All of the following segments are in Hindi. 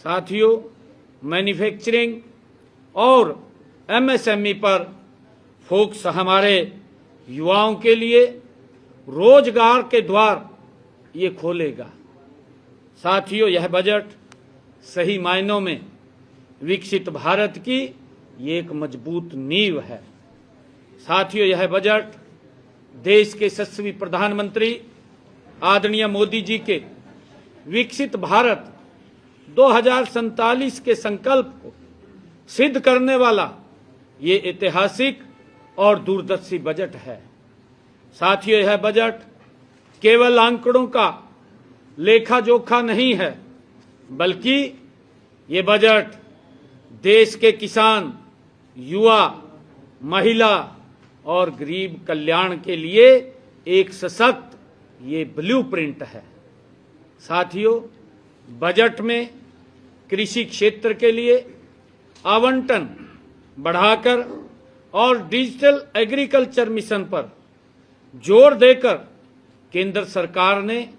साथियों, मैन्युफैक्चरिंग और एमएसएमई पर फोकस हमारे युवाओं के लिए रोजगार के द्वार ये खोलेगा। साथियों, यह बजट सही मायनों में विकसित भारत की ये एक मजबूत नींव है। साथियों, यह बजट देश के यशस्वी प्रधानमंत्री आदरणीय मोदी जी के विकसित भारत 2047 के संकल्प को सिद्ध करने वाला ये ऐतिहासिक और दूरदर्शी बजट है। साथियों, यह बजट केवल आंकड़ों का लेखा जोखा नहीं है, बल्कि ये बजट देश के किसान, युवा, महिला और गरीब कल्याण के लिए एक सशक्त ये ब्लूप्रिंट है। साथियों, बजट में कृषि क्षेत्र के लिए आवंटन बढ़ाकर और डिजिटल एग्रीकल्चर मिशन पर जोर देकर केंद्र सरकार ने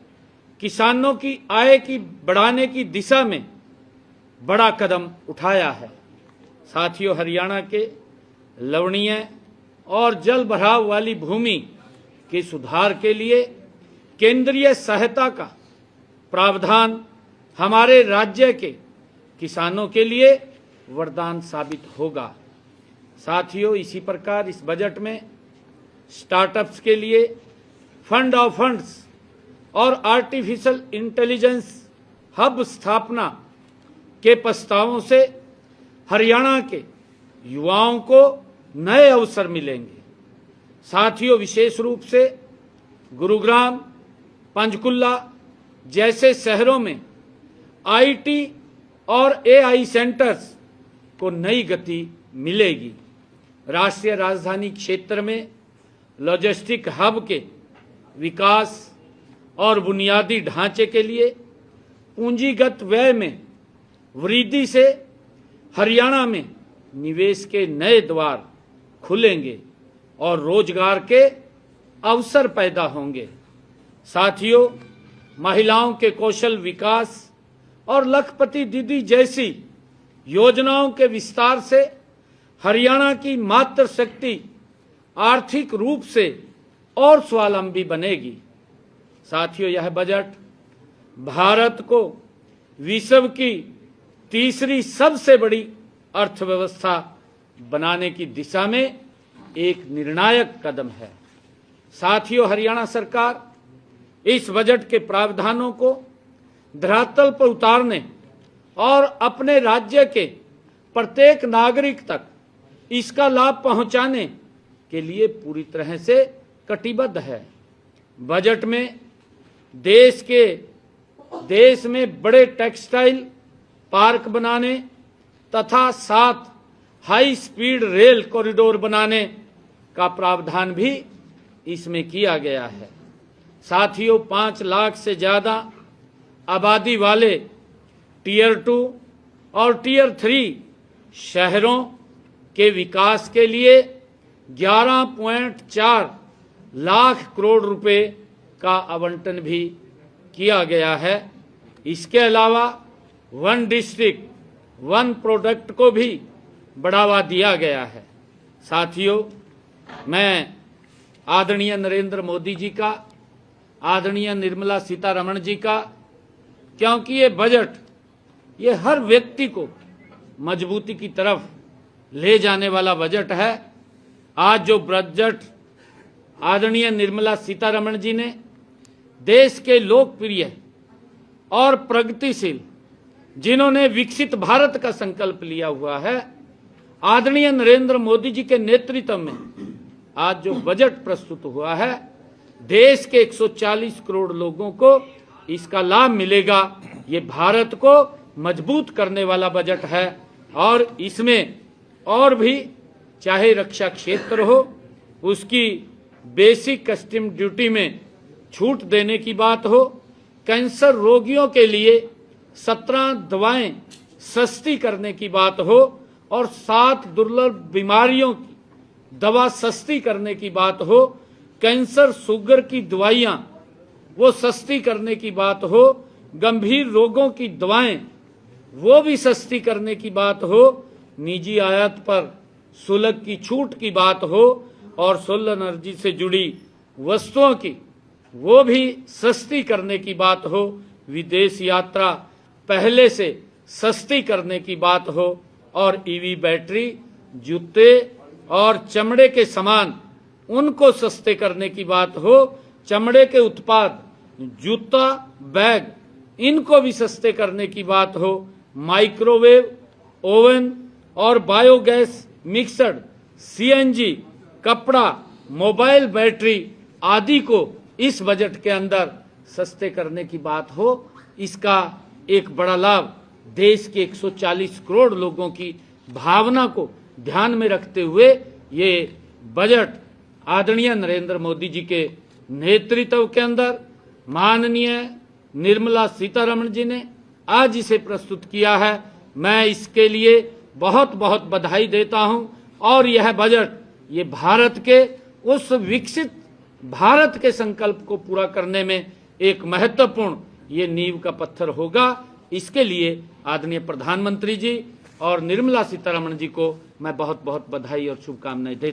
किसानों की आय की बढ़ाने की दिशा में बड़ा कदम उठाया है। साथियों, हरियाणा के लवणीय और जल भराव वाली भूमि के सुधार के लिए केंद्रीय सहायता का प्रावधान हमारे राज्य के किसानों के लिए वरदान साबित होगा। साथियों, इसी प्रकार इस बजट में स्टार्टअप्स के लिए फंड ऑफ फंड्स और आर्टिफिशियल इंटेलिजेंस हब स्थापना के प्रस्तावों से हरियाणा के युवाओं को नए अवसर मिलेंगे। साथियों, विशेष रूप से गुरुग्राम, पंचकुला जैसे शहरों में आईटी और एआई सेंटर्स को नई गति मिलेगी। राष्ट्रीय राजधानी क्षेत्र में लॉजिस्टिक हब के विकास और बुनियादी ढांचे के लिए पूंजीगत व्यय में वृद्धि से हरियाणा में निवेश के नए द्वार खुलेंगे और रोजगार के अवसर पैदा होंगे। साथियों, महिलाओं के कौशल विकास और लखपति दीदी जैसी योजनाओं के विस्तार से हरियाणा की मातृशक्ति आर्थिक रूप से और स्वावलंबी बनेगी। साथियों, यह बजट भारत को विश्व की तीसरी सबसे बड़ी अर्थव्यवस्था बनाने की दिशा में एक निर्णायक कदम है। साथियों, हरियाणा सरकार इस बजट के प्रावधानों को धरातल पर उतारने और अपने राज्य के प्रत्येक नागरिक तक इसका लाभ पहुंचाने के लिए पूरी तरह से कटिबद्ध है। बजट में देश में बड़े टेक्सटाइल पार्क बनाने तथा 7 हाई स्पीड रेल कॉरिडोर बनाने का प्रावधान भी इसमें किया गया है। साथियों, 5 लाख से ज्यादा आबादी वाले टियर 2 और टियर 3 शहरों के विकास के लिए 11.4 लाख करोड़ रुपए का आवंटन भी किया गया है। इसके अलावा वन डिस्ट्रिक्ट वन प्रोडक्ट को भी बढ़ावा दिया गया है। साथियों, मैं आदरणीय नरेंद्र मोदी जी का, आदरणीय निर्मला सीतारमण जी का, क्योंकि ये बजट ये हर व्यक्ति को मजबूती की तरफ ले जाने वाला बजट है। आज जो बजट आदरणीय निर्मला सीतारमण जी ने देश के लोकप्रिय और प्रगतिशील, जिन्होंने विकसित भारत का संकल्प लिया हुआ है, आदरणीय नरेंद्र मोदी जी के नेतृत्व में आज जो बजट प्रस्तुत हुआ है, देश के 140 करोड़ लोगों को इसका लाभ मिलेगा। ये भारत को मजबूत करने वाला बजट है और इसमें और भी चाहे रक्षा क्षेत्र हो, उसकी बेसिक कस्टम ड्यूटी में छूट देने की बात हो, कैंसर रोगियों के लिए 17 दवाएं सस्ती करने की बात हो और 7 दुर्लभ बीमारियों की दवा सस्ती करने की बात हो, कैंसर शुगर की दवाइयां वो सस्ती करने की बात हो, गंभीर रोगों की दवाएं वो भी सस्ती करने की बात हो, निजी आयात पर शुल्क की छूट की बात हो और सोलर एनर्जी से जुड़ी वस्तुओं की वो भी सस्ती करने की बात हो, विदेश यात्रा पहले से सस्ती करने की बात हो और ईवी बैटरी, जूते और चमड़े के सामान उनको सस्ते करने की बात हो, चमड़े के उत्पाद, जूता, बैग इनको भी सस्ते करने की बात हो, माइक्रोवेव, ओवन और बायोगैस मिक्सर, सीएनजी, कपड़ा, मोबाइल बैटरी आदि को इस बजट के अंदर सस्ते करने की बात हो। इसका एक बड़ा लाभ देश के 140 करोड़ लोगों की भावना को ध्यान में रखते हुए ये बजट आदरणीय नरेंद्र मोदी जी के नेतृत्व के अंदर माननीय निर्मला सीतारमण जी ने आज इसे प्रस्तुत किया है। मैं इसके लिए बहुत बहुत बधाई देता हूं और यह बजट ये भारत के उस विकसित भारत के संकल्प को पूरा करने में एक महत्वपूर्ण ये नींव का पत्थर होगा। इसके लिए आदरणीय प्रधानमंत्री जी और निर्मला सीतारमण जी को मैं बहुत बहुत बधाई और शुभकामनाएं देता हूं।